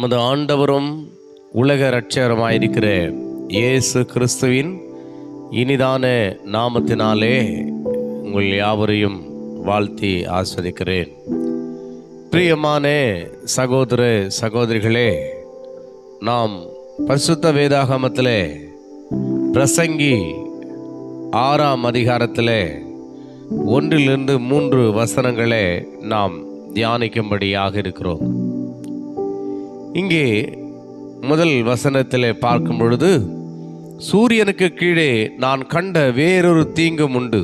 நமது ஆண்டவரும் உலக இரட்சகருமாயிருக்கிற இயேசு கிறிஸ்துவின் இனிதான நாமத்தினாலே உங்கள் யாவரையும் வாழ்த்தி ஆஸ்வதிக்கிறேன். பிரியமான சகோதர சகோதரிகளே, நாம் பரிசுத்த வேதாகமத்திலே பிரசங்கி 6ஆம் அதிகாரத்திலே 1-3 வசனங்களே நாம் தியானிக்கும்படியாக இருக்கிறோம். இங்கே முதல் வசனத்திலே பார்க்கும் பொழுது, சூரியனுக்கு கீழே நான் கண்ட வேறொரு தீங்கும் உண்டு,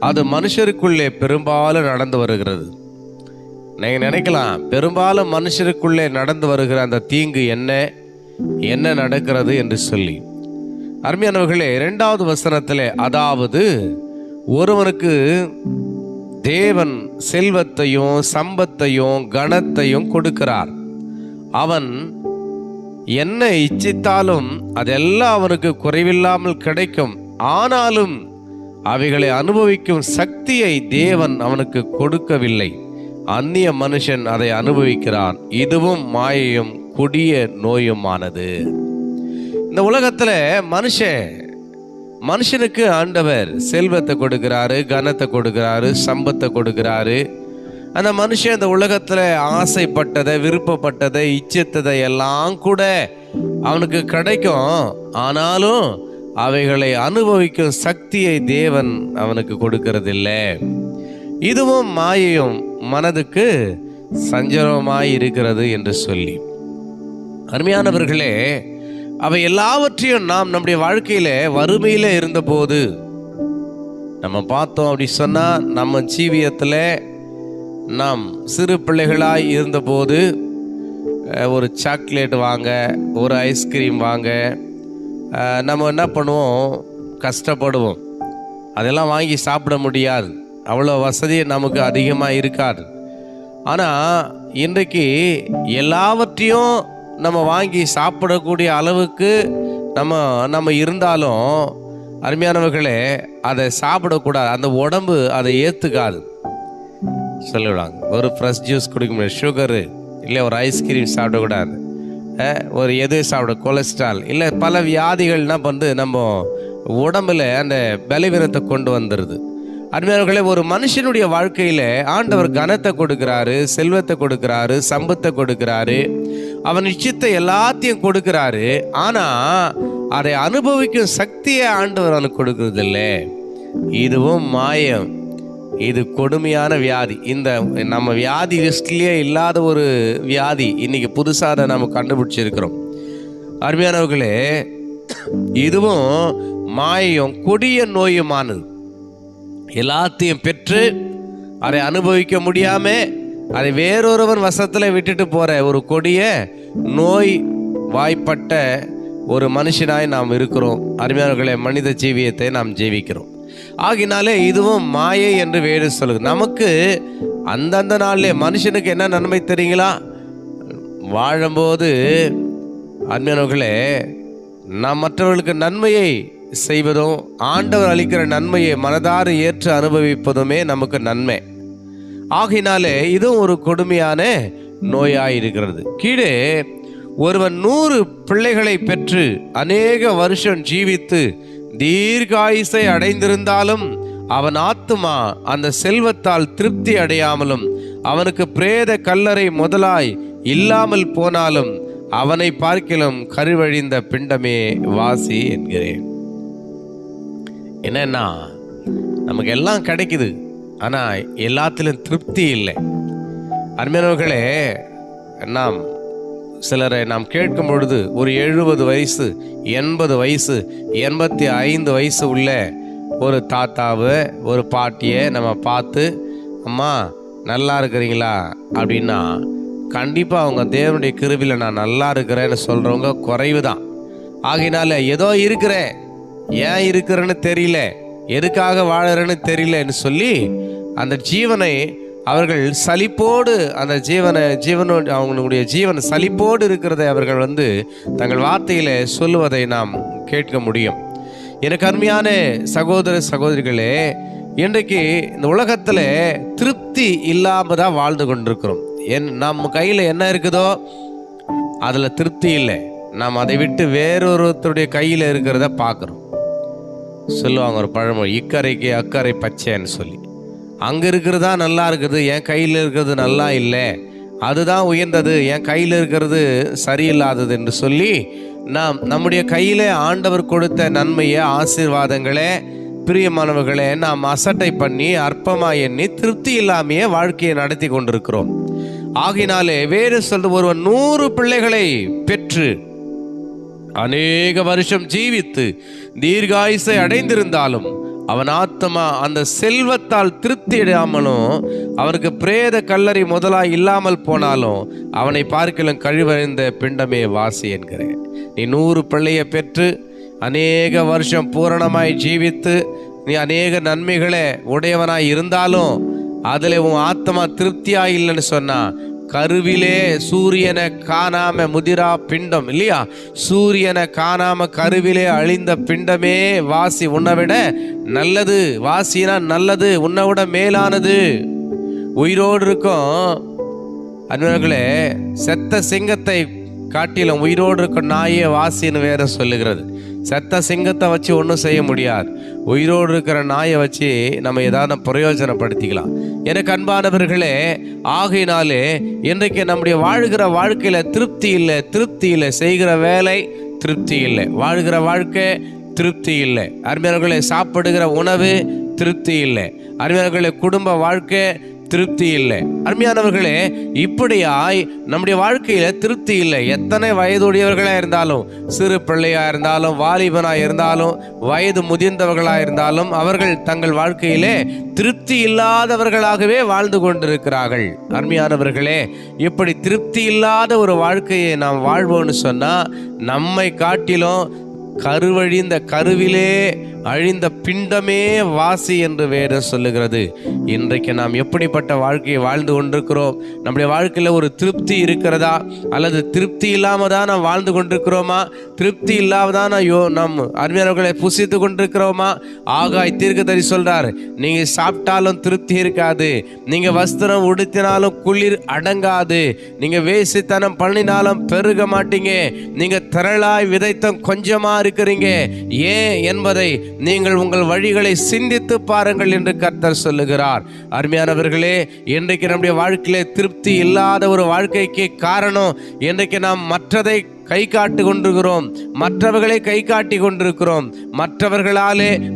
அது மனுஷருக்குள்ளே பெரும்பாலும் நடந்து வருகிறது. நீங்கள் நினைக்கலாம், பெரும்பாலும் மனுஷருக்குள்ளே நடந்து வருகிற அந்த தீங்கு என்ன நடக்கிறது என்று சொல்லி. அருமையானவர்களே, 2வது வசனத்திலே, அதாவது ஒருவனுக்கு தேவன் செல்வத்தையும் சம்பத்தையும் கனத்தையும் கொடுக்கிறார். அவன் என்ன இச்சித்தாலும் அதெல்லாம் அவனுக்கு குறைவில்லாமல் கிடைக்கும். ஆனாலும் அவைகளை அனுபவிக்கும் சக்தியை தேவன் அவனுக்கு கொடுக்கவில்லை. அந்நிய மனுஷன் அதை அனுபவிக்கிறான். இதுவும் மாயையும் கொடிய நோயுமானது. இந்த உலகத்தில் மனுஷனுக்கு ஆண்டவர் செல்வத்தை கொடுக்கிறாரு, கனத்தை கொடுக்கிறாரு, சம்பத்தை கொடுக்கிறாரு. அந்த மனுஷன் இந்த உலகத்தில் ஆசைப்பட்டதை, விருப்பப்பட்டதை, இச்சித்ததை எல்லாம் கூட அவனுக்கு கிடைக்கும். ஆனாலும் அவைகளை அனுபவிக்கும் சக்தியை தேவன் அவனுக்கு கொடுக்கறதில்லை. இதுவும் மாயையும் மனதுக்கு சஞ்சலமாய் இருக்கிறது என்று சொல்லி. அருமையானவர்களே, அவை எல்லாவற்றையும் நாம் நம்முடைய வாழ்க்கையில் வறுமையில் இருந்தபோது நம்ம பார்த்தோம் அப்படி சொன்னால், நம்ம ஜீவியத்தில் நாம் சிறு பிள்ளைகளாய் இருந்தபோது ஒரு சாக்லேட் வாங்க, ஒரு ஐஸ்கிரீம் வாங்க, நம்ம என்ன பண்ணுவோம், கஷ்டப்படுவோம். அதெல்லாம் வாங்கி சாப்பிட முடியாது, அவ்வளோ வசதி நமக்கு அதிகமாக இருக்காது. ஆனால் இன்றைக்கு எல்லாவற்றையும் நம்ம வாங்கி சாப்பிடக்கூடிய அளவுக்கு நம்ம இருந்தாலும், அருமையானவர்களே, அதை சாப்பிடக்கூடாது. அந்த உடம்பு அதை ஏற்றுக்காது. சொல்லிவிடாங்க, ஒரு ஃப்ரெஷ் ஜூஸ் குடிக்க முடியாது, சுகரு இல்லை, ஒரு ஐஸ்கிரீம் சாப்பிடக்கூடாது, ஒரு எது சாப்பிட, கொலஸ்ட்ரால் இல்லை, பல வியாதிகள் என்ன பண்ணுது, நம்ம உடம்பில் அந்த பலவீனத்தை கொண்டு வந்துடுது. அருமையானவர்களே, ஒரு மனுஷனுடைய வாழ்க்கையில் ஆண்டவர் கனத்தை கொடுக்கிறாரு, செல்வத்தை கொடுக்கிறாரு, சம்பத்தை கொடுக்கிறாரு, அவன் இச்சித்த எல்லாத்தையும் கொடுக்கிறாரு. ஆனால் அதை அனுபவிக்கும் சக்தியை ஆண்டவர் அவனுக்கு கொடுக்கறதில்லை. இதுவும் மாயம், இது கொடுமையான வியாதி. இந்த நம்ம வியாதி லிஸ்ட்லேயே இல்லாத ஒரு வியாதி இன்னைக்கு புதுசாக அதை நம்ம கண்டுபிடிச்சிருக்கிறோம். அருமையானவர்களே, இதுவும் மாயம் கொடிய நோயுமானது. எல்லாத்தையும் பெற்று அதை அனுபவிக்க முடியாமல் அதை வேறொருவன் வசத்தில் விட்டுட்டு போகிற ஒரு கொடிய நோய் வாய்ப்பட்ட ஒரு மனுஷனாய் நாம் இருக்கிறோம். அருமையானவர்களே, மனித ஜீவியத்தை நாம் ஜீவிக்கிறோம். ஆகினாலே இதுவும் மாயை என்று வேறு சொல்லுது. நமக்கு அந்தந்த நாளிலே மனுஷனுக்கு என்ன நன்மை தெரியுங்களா? வாழும்போது அருமையானவர்களே, நாம் மற்றவர்களுக்கு நன்மையை செய்வதும், ஆண்டவர் அளிக்கிற நன்மையை மனதார ஏற்று அனுபவிப்பதுமே நமக்கு நன்மை. ஆகினாலே இதுவும் ஒரு கொடுமையான நோயாயிருக்கிறது. கீழே ஒருவன் 100 பிள்ளைகளை பெற்று அநேக வருஷம் ஜீவித்து தீர்காயுசை அடைந்திருந்தாலும் அவன் ஆத்துமா அந்த செல்வத்தால் திருப்தி அடையாமலும் அவனுக்கு பிரேத கல்லறை முதலாய் இல்லாமல் போனாலும் அவனை பார்க்கிலும் கருவழிந்த பிண்டமே வாசி என்கிறேன். என்னன்னா, நமக்கு எல்லாம் கிடைக்குது, ஆனால் எல்லாத்திலும் திருப்தி இல்லை. அருமையானவர்களே, நாம் சிலரை நாம் கேட்கும் பொழுது ஒரு 70 வயசு, 80 வயசு, 85 வயசு உள்ள ஒரு தாத்தாவை, ஒரு பாட்டியை நம்ம பார்த்து, அம்மா நல்லா இருக்கிறீங்களா அப்படின்னா, கண்டிப்பாக அவங்க தேவனுடைய கிருபையில் நான் நல்லா இருக்கிறேன்னு சொல்கிறவங்க குறைவு தான். ஆகினால ஏதோ இருக்கிறேன், ஏன் இருக்கிறேன்னு தெரியல, எதுக்காக வாழறேன்னு தெரியலன்னு சொல்லி அந்த ஜீவனை அவர்கள் சலிப்போடு, அந்த அவங்களுடைய ஜீவன் சலிப்போடு இருக்கிறதை அவர்கள் தங்கள் வார்த்தையில் சொல்லுவதை நாம் கேட்க முடியும். எனக்கு அருமையான சகோதர சகோதரிகளே, இன்றைக்கு இந்த உலகத்தில் திருப்தி இல்லாமல் தான் வாழ்ந்து கொண்டிருக்கிறோம். நம்ம கையில் என்ன இருக்குதோ அதில் திருப்தி இல்லை. நாம் அதை விட்டு வேறொருத்தருடைய கையில் இருக்கிறத பார்க்குறோம். சொல்லுவாங்க ஒரு பழமொழி, இக்கரைக்கு அக்கறை பச்சைன்னு சொல்லி. அங்கே இருக்கிறதா நல்லா இருக்குது, என் கையில் இருக்கிறது நல்லா இல்லை, அதுதான் உயர்ந்தது, என் கையில் இருக்கிறது சரியில்லாதது என்று சொல்லி நாம் நம்முடைய கையில் ஆண்டவர் கொடுத்த நன்மையை, ஆசீர்வாதங்களே, பிரியமானவர்களே நாம் அசட்டை பண்ணி அற்பமாக எண்ணி திருப்தி இல்லாமையே வாழ்க்கையை நடத்தி கொண்டிருக்கிறோம். ஆகினாலே வேறு சொல்றது, ஒருவன் 100 பிள்ளைகளை பெற்று அநேக வருஷம் ஜீவித்து தீர்காயுசை அடைந்திருந்தாலும் அவன் ஆத்மா அந்த செல்வத்தால் திருப்தி அடையாமலும் அவனுக்கு பிரேத கல்லறை முதலாய் இல்லாமல் போனாலும் அவனை பார்க்கலும் கழிவறிந்த பிண்டமே வாசி என்கிறேன். நீ 100 பிள்ளையை பெற்று அநேக வருஷம் பூரணமாய் ஜீவித்து நீ அநேக நன்மைகளை உடையவனாய் இருந்தாலும் அதில் உன் ஆத்மா திருப்தியா இல்லைன்னு சொன்னா, கருவிலே சூரியனை காணாம முதிரா பிண்டம் இல்லையா, சூரியனை காணாம கருவிலே அழிந்த பிண்டமே வாசி, உன்னை விட நல்லது, வாசினா நல்லது, உன்னை விட மேலானது. உயிரோடு இருக்கும் அன்பர்களே, செத்த சிங்கத்தை காட்டிலும் உயிரோடு இருக்கும் நாயே வாசின்னு வேற சொல்லுகிறது. செத்த சிங்கத்தை வச்சு ஒன்றும் செய்ய முடியாது, உயிரோடு இருக்கிற நாயை வச்சு நம்ம ஏதாவது பிரயோஜனப்படுத்திக்கலாம். எனக்கு அன்பானவர்களே, ஆகையினாலே இன்றைக்கு நம்முடைய வாழ்கிற வாழ்க்கையில் திருப்தி இல்லை, செய்கிற வேலை திருப்தி இல்லை, வாழ்கிற வாழ்க்கை திருப்தி இல்லை. அருமையானவர்களே, சாப்பிடுகிற உணவு திருப்தி இல்லை. அருமையானவர்களே, குடும்ப வாழ்க்கை திருப்தி இல்லை. அருமையானவர்களே, இப்படியாய் நம்முடைய வாழ்க்கையில திருப்தி இல்லை. எத்தனை வயதுடையவர்களாக இருந்தாலும், சிறு பிள்ளையா இருந்தாலும், வாலிபனாக இருந்தாலும், வயது முதிர்ந்தவர்களாக இருந்தாலும், அவர்கள் தங்கள் வாழ்க்கையிலே திருப்தி இல்லாதவர்களாகவே வாழ்ந்து கொண்டிருக்கிறார்கள். அருமையானவர்களே, இப்படி திருப்தி இல்லாத ஒரு வாழ்க்கையை நாம் வாழ்வோம்னு சொன்னா, நம்மை காட்டிலும் கருவழிந்த கருவிலே அழிந்த பிண்டமே வாசி என்று வேதம் சொல்லுகிறது. இன்றைக்கு நாம் எப்படிப்பட்ட வாழ்க்கையை வாழ்ந்து கொண்டிருக்கிறோம்? நம்முடைய வாழ்க்கையில் ஒரு திருப்தி இருக்கிறதா, அல்லது திருப்தி இல்லாம தான் நாம் வாழ்ந்து கொண்டிருக்கிறோமா? திருப்தி இல்லாம தான் நம் அருமையானவர்களை புசித்து கொண்டிருக்கிறோமா? ஆகாய் தீர்க்கதரிசி சொல்றார், நீங்க சாப்பிட்டாலும் திருப்தி இருக்காது, நீங்க வஸ்திரம் உடுத்தினாலும் குளிர் அடங்காது, நீங்க வேசித்தனம் பண்ணினாலும் பெருக மாட்டீங்க, நீங்க திரளாய் விதைத்தம் கொஞ்சமா இருக்கிறீங்க. ஏன் என்பதை நீங்கள் உங்கள் வழிகளை சிந்தித்து பாருங்கள் என்று கர்த்தர் சொல்லுகிறார். அருமையானவர்களே, இன்றைக்கு நம்முடைய வாழ்க்கையிலே திருப்தி இல்லாத ஒரு வாழ்க்கைக்கு காரணம், இன்றைக்கு நாம் மற்றதை கை காட்டி கொண்டிருக்கிறோம், மற்றவர்களை கை காட்டி கொண்டிருக்கிறோம்.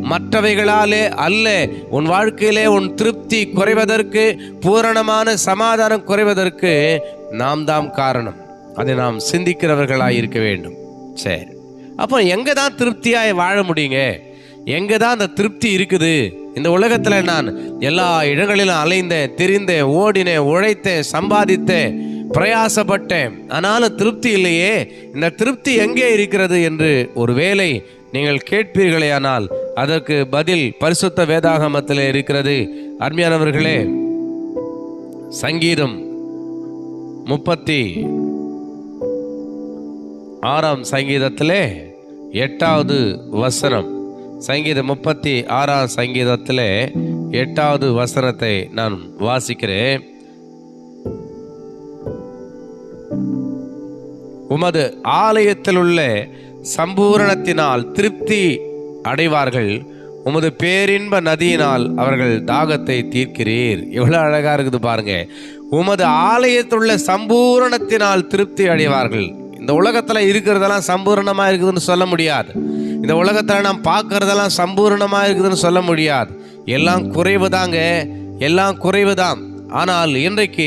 மற்றவைகளாலே அல்ல. உன் வாழ்க்கையிலே உன் திருப்தி குறைவதற்கு, பூரணமான சமாதானம் குறைவதற்கு நாம் தான் காரணம். அதை நாம் சிந்திக்கிறவர்களாய் இருக்க வேண்டும். சரி, அப்போ எங்கே தான் திருப்தியாய் வாழ முடியுங்க? எங்கே தான் அந்த திருப்தி இருக்குது? இந்த உலகத்தில் நான் எல்லா இடங்களிலும் அலைந்தேன், திரிந்தேன், ஓடினேன், உழைத்தேன், சம்பாதித்தேன், பிரயாசப்பட்டேன், ஆனாலும் திருப்தி இல்லையே. இந்த திருப்தி எங்கே இருக்கிறது என்று ஒருவேளை நீங்கள் கேட்பீர்களே, ஆனால் அதற்கு பதில் பரிசுத்த வேதாகமத்தில் இருக்கிறது. அருமையானவர்களே, சங்கீதம் 36 சங்கீதத்திலே 8வது வசனம், சங்கீதம் 36 சங்கீதத்திலே 8வது வசனத்தை நான் வாசிக்கிறேன். உமது ஆலயத்தில் உள்ள சம்பூரணத்தினால் திருப்தி அடைவார்கள், உமது பேரின்ப நதியினால் அவர்கள் தாகத்தை தீர்க்கிறீர். எவ்வளவு அழகா இருக்குது பாருங்க. உமது ஆலயத்தில் உள்ள சம்பூரணத்தினால் திருப்தி அடைவார்கள். இந்த உலகத்துல இருக்கிறதெல்லாம் சம்பூரணமா இருக்குதுன்னு சொல்ல முடியாது. இந்த உலகத்துல நாம் பார்க்கறதெல்லாம் சம்பூரணமா இருக்குதுன்னு சொல்ல முடியாது. எல்லாம் குறைவுதாங்க, எல்லாம் குறைவுதான். ஆனால் இன்றைக்கு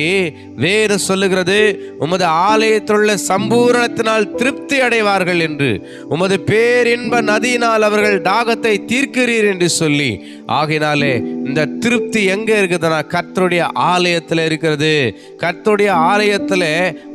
வேறு சொல்லுகிறது, உமது ஆலயத்திலுள்ள சம்பூரணத்தினால் திருப்தி அடைவார்கள் என்று, உமது பேரின்ப நதியினால் அவர்கள் தாகத்தை தீர்க்கிறீர் என்று சொல்லி. ஆகினாலே இந்த திருப்தி எங்க இருக்குதுன்னா கர்த்தருடைய ஆலயத்தில் இருக்கிறது. கர்த்தருடைய ஆலயத்தில்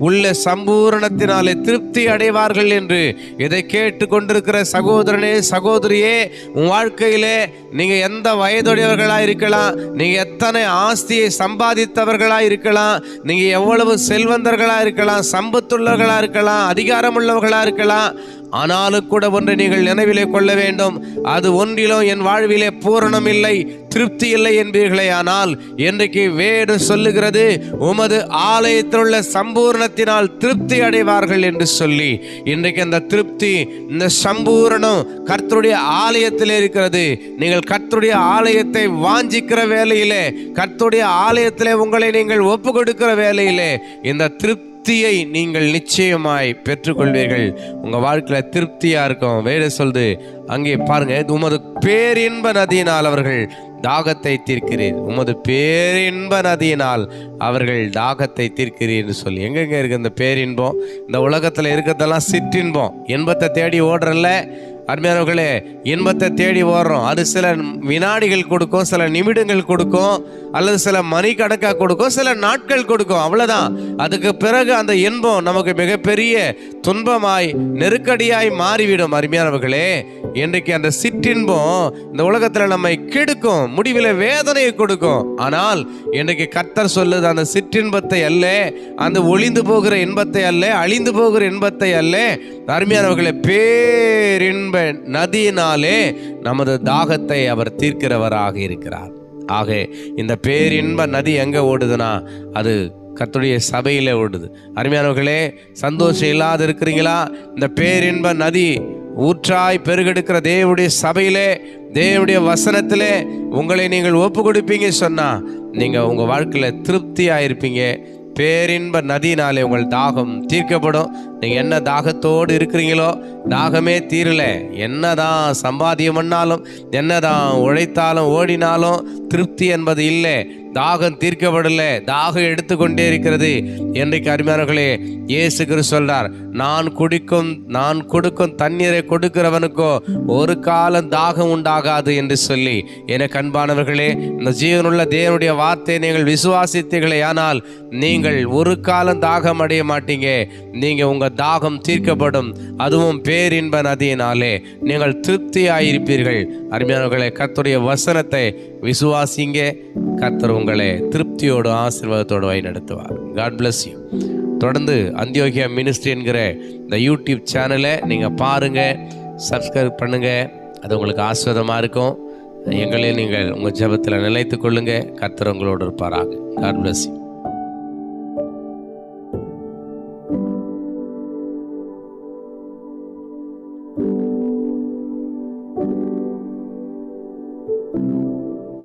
உள்ள சம்பூரணத்தினாலே திருப்தி அடைவார்கள் என்று இதை கேட்டு கொண்டிருக்கிற சகோதரனே, சகோதரியே, உன் வாழ்க்கையிலே நீங்க எந்த வயதுடையவர்களா இருக்கலாம், நீங்க எத்தனை ஆஸ்தியை சம்பாதித்தவர்களா இருக்கலாம், நீங்க எவ்வளவு செல்வந்தர்களா இருக்கலாம், சம்பத்துள்ளவர்களா இருக்கலாம், அதிகாரம் உள்ளவர்களா இருக்கலாம், ஆனாலும் கூட ஒன்றை நீங்கள் நினைவிலே கொள்ள வேண்டும், அது ஒன்றிலும் என் வாழ்விலே பூரணம் இல்லை, திருப்தி இல்லை என்பீர்களே. ஆனால் இன்றைக்கு வேதம் சொல்லுகிறது, உமது ஆலயத்தில் உள்ள சம்பூரணத்தினால் திருப்தி அடைவார்கள் என்று சொல்லி, இன்றைக்கு அந்த திருப்தி, இந்த சம்பூரணம் கர்த்தருடைய ஆலயத்தில் இருக்கிறது. நீங்கள் கர்த்தருடைய ஆலயத்தை வாஞ்சிக்கிற வேளையிலே, கர்த்தருடைய ஆலயத்திலே உங்களை நீங்கள் ஒப்பு கொடுக்கிற வேளையிலே இந்த திருப்தியை நீங்கள் நிச்சயமாய் பெற்றுக்கொள்வீர்கள். உங்க வாழ்க்கையில திருப்தியா இருக்கும். வேதம் சொல்லுது, அங்கே பாருங்க, உமது பேரின்ப நதியினால் அவர்கள் தாகத்தை தீர்க்கிறீர். உமது பேரின்ப நதியினால் அவர்கள் தாகத்தை தீர்க்கிறீர்னு சொல்லி, எங்கெங்க இருக்கு இந்த பேரின்பம்? இந்த உலகத்துல இருக்கிறதெல்லாம் சிற்றின்பம். இன்பத்தை தேடி ஓடுறல்ல அருமையானவர்களே, இன்பத்தை தேடி ஓடுறோம். அது சில வினாடிகள் கொடுக்கும், சில நிமிடங்கள் கொடுக்கும், அல்லது சில மணிக்கணக்காக கொடுக்கும், சில நாட்கள் கொடுக்கும், அவ்வளவுதான். அதுக்கு பிறகு அந்த இன்பம் நமக்கு மிகப்பெரிய துன்பமாய் நெருக்கடியாய் மாறிவிடும். அருமையானவர்களே, இன்றைக்கு அந்த சிற்றின்பம் இந்த உலகத்துல நம்மை கெடுக்கும், முடிவில் வேதனையை கொடுக்கும். ஆனால் இன்றைக்கு கர்த்தர் சொல்லுது, அந்த சிற்றின்பத்தை அல்ல, அந்த ஒளிந்து போகிற இன்பத்தை அல்ல, அழிந்து போகிற இன்பத்தை அல்ல, அருமையானவர்களே, பேரின்ப நதியினாலே நமது தாகத்தை அவர் தீர்க்கிறவராக இருக்கிறார். ஆக இந்த பேரின்ப நதி எங்க ஓடுதுன்னா, அது கர்த்தருடைய சபையிலே ஓடுது. அருமையானவர்களே, சந்தோஷம் இல்லாத இருக்கிறீங்களா? இந்த பேரின்ப நதி ஊற்றாய் பெருகெடுக்கிற தேவனுடைய சபையிலே, தேவனுடைய வசனத்திலே உங்களை நீங்கள் ஒப்பு கொடுப்பீங்க சொன்னா, நீங்க உங்க வாழ்க்கையில திருப்தியா இருப்பீங்க. பேரின்ப நதியினாலே உங்கள் தாகம் தீர்க்கப்படும். நீங்கள் என்ன தாகத்தோடு இருக்கிறீங்களோ, தாகமே தீரல, என்னதான் சம்பாத்தியம் பண்ணாலும், என்னதான் உழைத்தாலும் ஓடினாலும் திருப்தி என்பது இல்லை, தாகம் தீர்க்கப்படல, தாகம் எடுத்துக்கொண்டே இருக்கிறது. என்றைக்கு அருமையானவர்களே, இயேசு கிறிஸ்து சொல்றார், நான் கொடுக்கும் தண்ணீரை கொடுக்கிறவனுக்கோ ஒரு காலம் தாகம் உண்டாகாது என்று சொல்லி. எனக்கு அன்பானவர்களே, இந்த ஜீவனுள்ள தேவனுடைய வார்த்தையை நீங்கள் விசுவாசித்தீர்களே ஆனால் நீங்கள் ஒரு காலம் தாகம் அடைய மாட்டீங்க. நீங்க உங்க தாகம் தீர்க்கப்படும். அதுவும் பேரின்ப நதியினாலே நீங்கள் திருப்தியாயிருப்பீர்கள். அருமையானவர்களே, கர்த்தருடைய வசனத்தை விசுவாசிங்க. கர்த்தர் உங்களை திருப்தியோடு ஆசீர்வாதத்தோடு வழி நடத்துவார். God bless you. தொடர்ந்து அந்தியோகியா மினிஸ்ட்ரி என்கிற இந்த யூடியூப் சேனலை நீங்கள் பாருங்கள், சப்ஸ்கிரைப் பண்ணுங்கள். அது உங்களுக்கு ஆசீர்வாதமாக இருக்கும். எங்களே நீங்கள் உங்கள் ஜெபத்தில் நிலைத்து கொள்ளுங்கள். கர்த்தர் உங்களோடு இருப்பாராக. God bless you.